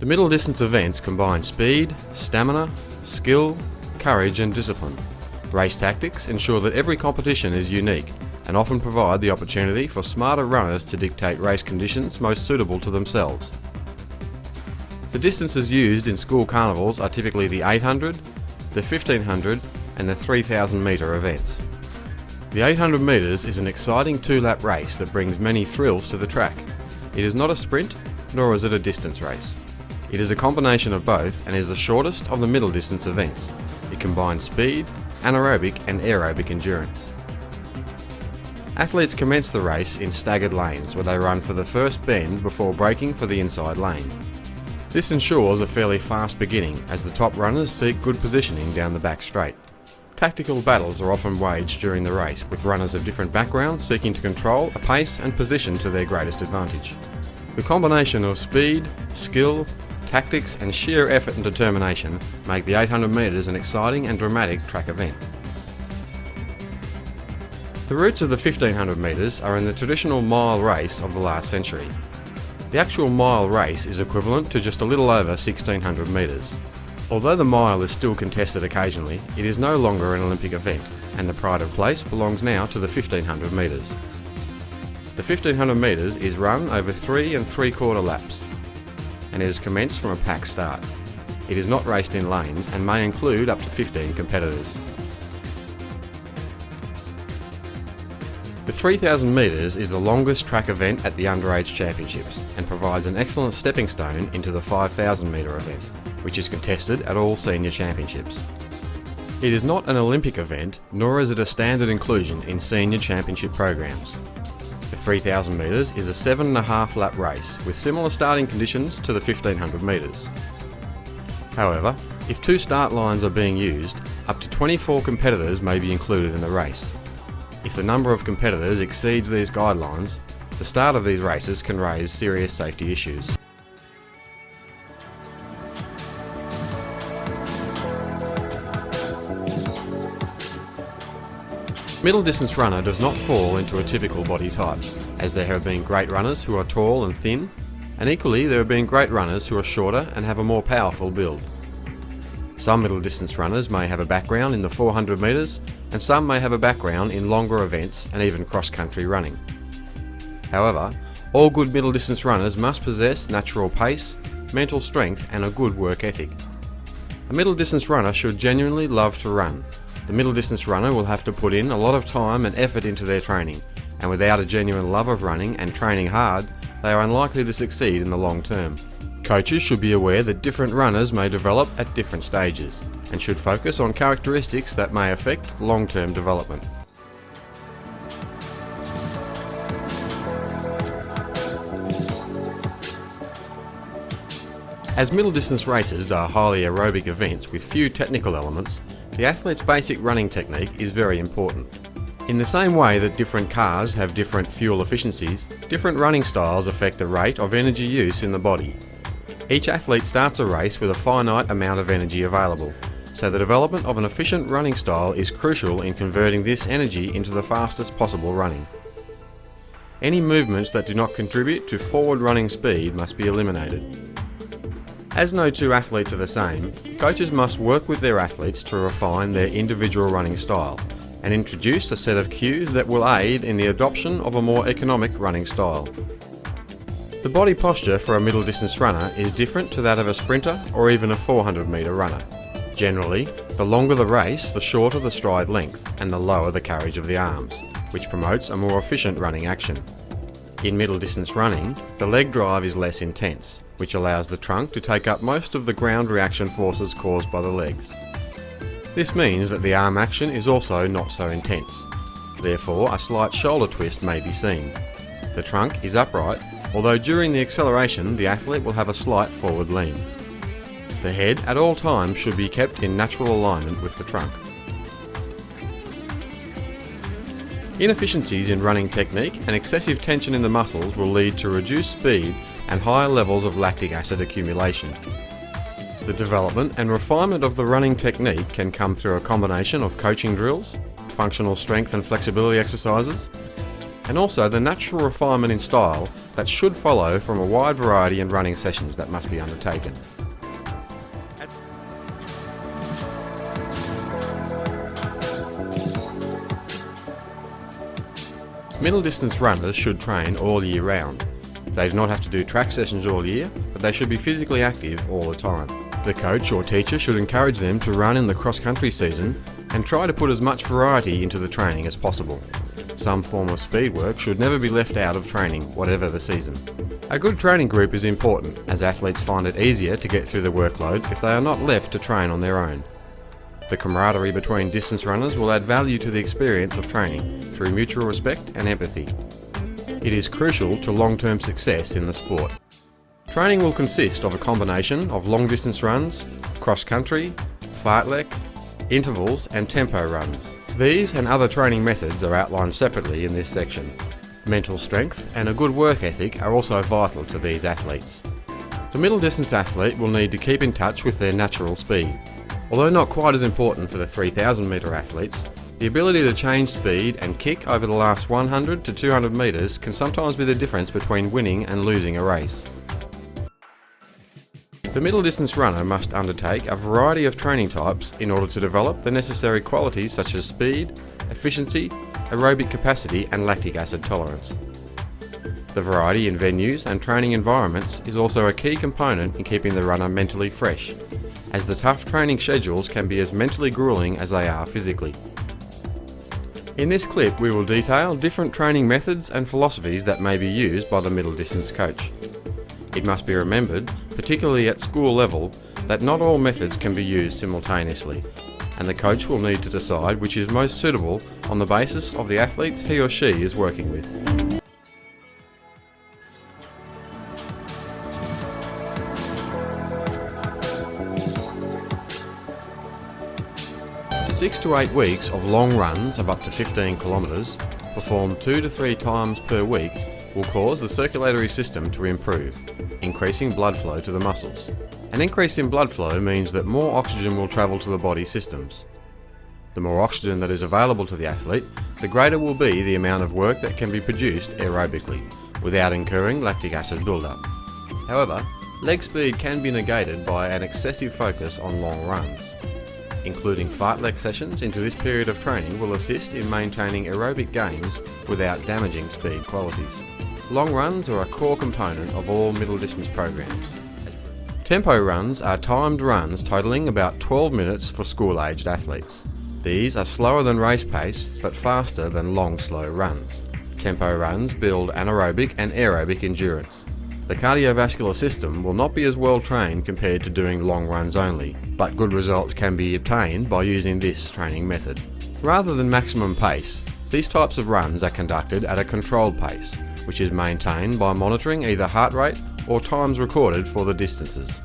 The middle distance events combine speed, stamina, skill, courage and discipline. Race tactics ensure that every competition is unique and often provide the opportunity for smarter runners to dictate race conditions most suitable to themselves. The distances used in school carnivals are typically the 800, the 1500 and the 3000 metre events. The 800 metres is an exciting two-lap race that brings many thrills to the track. It is not a sprint, nor is it a distance race. It is a combination of both and is the shortest of the middle distance events. It combines speed, anaerobic and aerobic endurance. Athletes commence the race in staggered lanes where they run for the first bend before braking for the inside lane. This ensures a fairly fast beginning as the top runners seek good positioning down the back straight. Tactical battles are often waged during the race with runners of different backgrounds seeking to control a pace and position to their greatest advantage. The combination of speed, skill, tactics and sheer effort and determination make the 800 metres an exciting and dramatic track event. The roots of the 1500 metres are in the traditional mile race of the last century. The actual mile race is equivalent to just a little over 1600 metres. Although the mile is still contested occasionally, it is no longer an Olympic event and the pride of place belongs now to the 1500 metres. The 1500 metres is run over 3 3/4 laps and it is commenced from a pack start. It is not raced in lanes and may include up to 15 competitors. The 3000 metres is the longest track event at the Underage Championships and provides an excellent stepping stone into the 5000 metre event, which is contested at all senior championships. It is not an Olympic event, nor is it a standard inclusion in senior championship programs. The 3000 metres is a 7.5 lap race with similar starting conditions to the 1500 metres. However, if two start lines are being used, up to 24 competitors may be included in the race. If the number of competitors exceeds these guidelines, the start of these races can raise serious safety issues. Middle distance runner does not fall into a typical body type, as there have been great runners who are tall and thin, and equally there have been great runners who are shorter and have a more powerful build. Some middle distance runners may have a background in the 400 metres and some may have a background in longer events and even cross-country running. However, all good middle distance runners must possess natural pace, mental strength and a good work ethic. A middle distance runner should genuinely love to run. The middle distance runner will have to put in a lot of time and effort into their training, and without a genuine love of running and training hard, they are unlikely to succeed in the long term. Coaches should be aware that different runners may develop at different stages, and should focus on characteristics that may affect long-term development. As middle distance races are highly aerobic events with few technical elements, the athlete's basic running technique is very important. In the same way that different cars have different fuel efficiencies, different running styles affect the rate of energy use in the body. Each athlete starts a race with a finite amount of energy available, so the development of an efficient running style is crucial in converting this energy into the fastest possible running. Any movements that do not contribute to forward running speed must be eliminated. As no two athletes are the same, coaches must work with their athletes to refine their individual running style and introduce a set of cues that will aid in the adoption of a more economic running style. The body posture for a middle distance runner is different to that of a sprinter or even a 400 metre runner. Generally, the longer the race, the shorter the stride length and the lower the carriage of the arms, which promotes a more efficient running action. In middle distance running, the leg drive is less intense, which allows the trunk to take up most of the ground reaction forces caused by the legs. This means that the arm action is also not so intense. Therefore, a slight shoulder twist may be seen. The trunk is upright, although during the acceleration the athlete will have a slight forward lean. The head at all times should be kept in natural alignment with the trunk. Inefficiencies in running technique and excessive tension in the muscles will lead to reduced speed and higher levels of lactic acid accumulation. The development and refinement of the running technique can come through a combination of coaching drills, functional strength and flexibility exercises, and also the natural refinement in style that should follow from a wide variety in running sessions that must be undertaken. Middle distance runners should train all year round. They do not have to do track sessions all year, but they should be physically active all the time. The coach or teacher should encourage them to run in the cross-country season and try to put as much variety into the training as possible. Some form of speed work should never be left out of training, whatever the season. A good training group is important, as athletes find it easier to get through the workload if they are not left to train on their own. The camaraderie between distance runners will add value to the experience of training through mutual respect and empathy. It is crucial to long-term success in the sport. Training will consist of a combination of long-distance runs, cross-country, fartlek, intervals and tempo runs. These and other training methods are outlined separately in this section. Mental strength and a good work ethic are also vital to these athletes. The middle distance athlete will need to keep in touch with their natural speed. Although not quite as important for the 3,000 metre athletes, the ability to change speed and kick over the last 100 to 200 metres can sometimes be the difference between winning and losing a race. The middle distance runner must undertake a variety of training types in order to develop the necessary qualities such as speed, efficiency, aerobic capacity and lactic acid tolerance. The variety in venues and training environments is also a key component in keeping the runner mentally fresh, as the tough training schedules can be as mentally grueling as they are physically. In this clip we will detail different training methods and philosophies that may be used by the middle distance coach. It must be remembered, particularly at school level, that not all methods can be used simultaneously, and the coach will need to decide which is most suitable on the basis of the athletes he or she is working with. 6 to 8 weeks of long runs of up to 15 kilometres, performed 2 to 3 times per week, will cause the circulatory system to improve, increasing blood flow to the muscles. An increase in blood flow means that more oxygen will travel to the body systems. The more oxygen that is available to the athlete, the greater will be the amount of work that can be produced aerobically, without incurring lactic acid buildup. However, leg speed can be negated by an excessive focus on long runs. Including fartlek sessions into this period of training will assist in maintaining aerobic gains without damaging speed qualities. Long runs are a core component of all middle distance programs. Tempo runs are timed runs totaling about 12 minutes for school-aged athletes. These are slower than race pace but faster than long slow runs. Tempo runs build anaerobic and aerobic endurance. The cardiovascular system will not be as well trained compared to doing long runs only, but good results can be obtained by using this training method. Rather than maximum pace, these types of runs are conducted at a controlled pace, which is maintained by monitoring either heart rate or times recorded for the distances.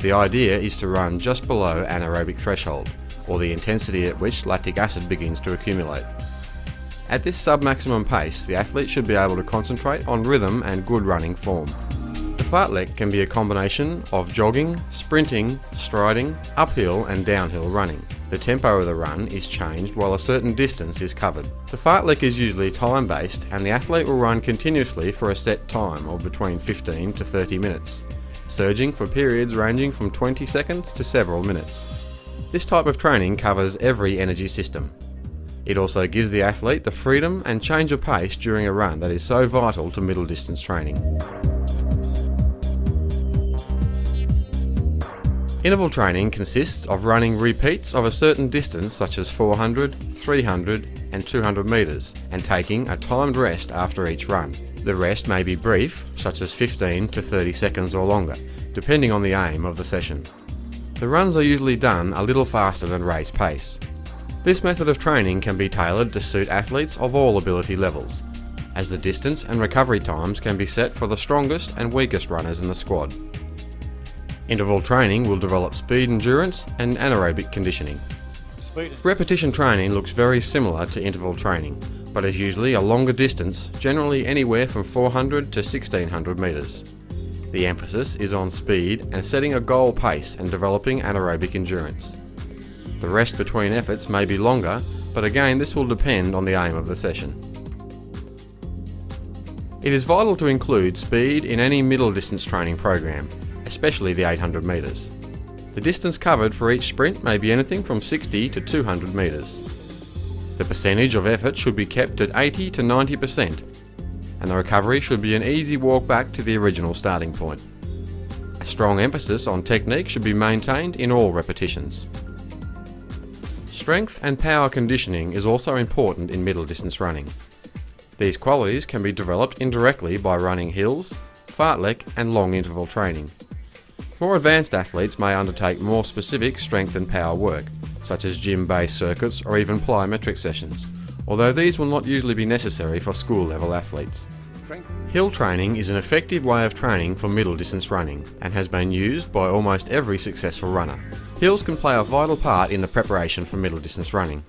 The idea is to run just below anaerobic threshold, or the intensity at which lactic acid begins to accumulate. At this sub-maximum pace, the athlete should be able to concentrate on rhythm and good running form. The fartlek can be a combination of jogging, sprinting, striding, uphill and downhill running. The tempo of the run is changed while a certain distance is covered. The fartlek is usually time-based and the athlete will run continuously for a set time of between 15 to 30 minutes, surging for periods ranging from 20 seconds to several minutes. This type of training covers every energy system. It also gives the athlete the freedom and change of pace during a run that is so vital to middle distance training. Interval training consists of running repeats of a certain distance such as 400, 300 and 200 metres and taking a timed rest after each run. The rest may be brief, such as 15 to 30 seconds or longer, depending on the aim of the session. The runs are usually done a little faster than race pace. This method of training can be tailored to suit athletes of all ability levels, as the distance and recovery times can be set for the strongest and weakest runners in the squad. Interval training will develop speed endurance and anaerobic conditioning. Repetition training looks very similar to interval training, but is usually a longer distance, generally anywhere from 400 to 1600 metres. The emphasis is on speed and setting a goal pace and developing anaerobic endurance. The rest between efforts may be longer, but again this will depend on the aim of the session. It is vital to include speed in any middle distance training program, especially the 800 metres. The distance covered for each sprint may be anything from 60 to 200 metres. The percentage of effort should be kept at 80 to 90%, and the recovery should be an easy walk back to the original starting point. A strong emphasis on technique should be maintained in all repetitions. Strength and power conditioning is also important in middle distance running. These qualities can be developed indirectly by running hills, fartlek and long interval training. More advanced athletes may undertake more specific strength and power work, such as gym-based circuits or even plyometric sessions, although these will not usually be necessary for school-level athletes. Hill training is an effective way of training for middle distance running and has been used by almost every successful runner. Hills can play a vital part in the preparation for middle distance running.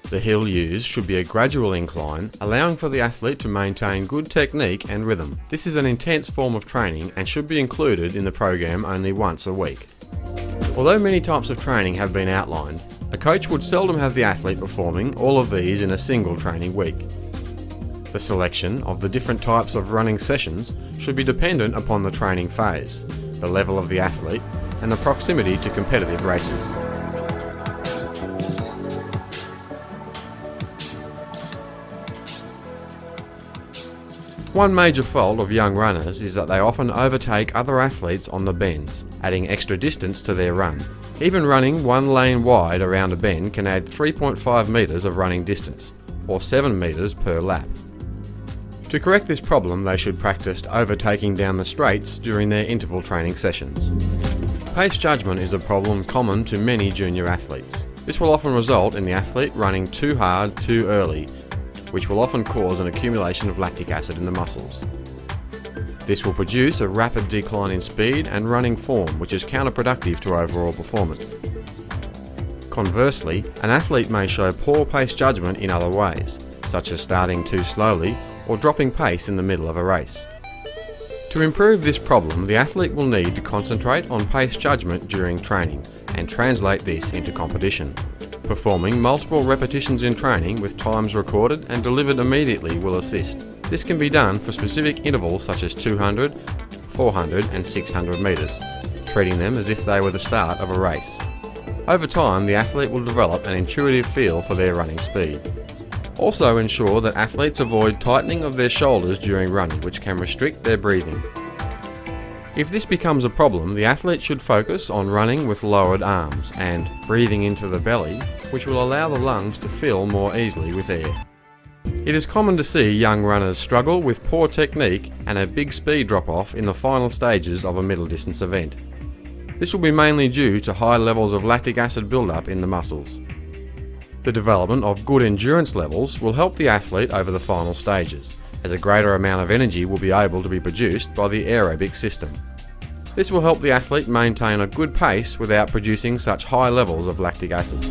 The hill used should be a gradual incline, allowing for the athlete to maintain good technique and rhythm. This is an intense form of training and should be included in the program only once a week. Although many types of training have been outlined, a coach would seldom have the athlete performing all of these in a single training week. The selection of the different types of running sessions should be dependent upon the training phase, the level of the athlete, and the proximity to competitive races. One major fault of young runners is that they often overtake other athletes on the bends, adding extra distance to their run. Even running one lane wide around a bend can add 3.5 metres of running distance, or 7 metres per lap. To correct this problem, they should practice overtaking down the straights during their interval training sessions. Pace judgment is a problem common to many junior athletes. This will often result in the athlete running too hard too early, which will often cause an accumulation of lactic acid in the muscles. This will produce a rapid decline in speed and running form, which is counterproductive to overall performance. Conversely, an athlete may show poor pace judgment in other ways, such as starting too slowly or dropping pace in the middle of a race. To improve this problem, the athlete will need to concentrate on pace judgment during training and translate this into competition. Performing multiple repetitions in training with times recorded and delivered immediately will assist. This can be done for specific intervals such as 200, 400 and 600 metres, treating them as if they were the start of a race. Over time, the athlete will develop an intuitive feel for their running speed. Also ensure that athletes avoid tightening of their shoulders during running, which can restrict their breathing. If this becomes a problem, the athlete should focus on running with lowered arms and breathing into the belly, which will allow the lungs to fill more easily with air. It is common to see young runners struggle with poor technique and a big speed drop-off in the final stages of a middle distance event. This will be mainly due to high levels of lactic acid buildup in the muscles. The development of good endurance levels will help the athlete over the final stages, as a greater amount of energy will be able to be produced by the aerobic system. This will help the athlete maintain a good pace without producing such high levels of lactic acid.